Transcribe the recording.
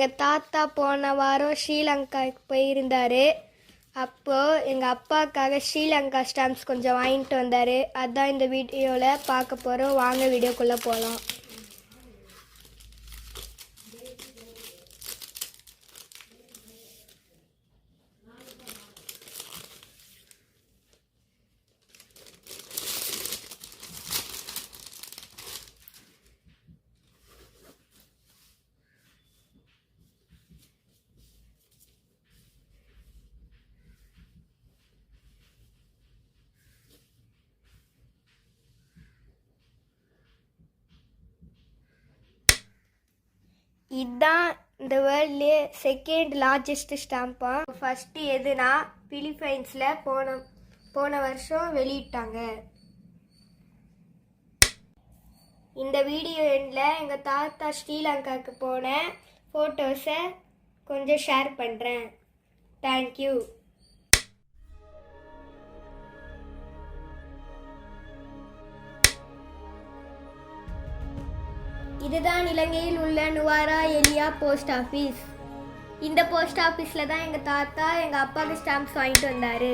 எங்கள் தாத்தா போன வாரம் ஸ்ரீலங்காவுக்கு போயிருந்தார். அப்போது எங்கள் அப்பாவுக்காக ஸ்ரீலங்கா ஸ்டாம்ப்ஸ் கொஞ்சம் வாங்கிட்டு வந்தார். அதுதான் இந்த வீடியோவில் பார்க்க போகிறோம். வாங்க வீடியோக்குள்ளே போகலாம். இதுதான் இந்த வேர்ல்ட்லேயே செகண்ட் லார்ஜஸ்ட் ஸ்டாம்பா. ஃபஸ்ட்டு எதுனா பிலிப்பைன்ஸில் போன வருஷம் வெளியிட்டாங்க. இந்த வீடியோ எண்டில் எங்கள் தாத்தா ஸ்ரீலங்காவுக்கு போன ஃபோட்டோஸை கொஞ்சம் ஷேர் பண்ணுறேன். தேங்க்யூ. இதுதான் இலங்கையில் உள்ள நுவாரா எலியா போஸ்ட் ஆஃபீஸ். இந்த போஸ்ட் ஆஃபீஸில் தான் எங்கள் தாத்தா எங்கள் அப்பாவுக்கு ஸ்டாம்ப்ஸ் வாங்கிட்டு வந்தார்.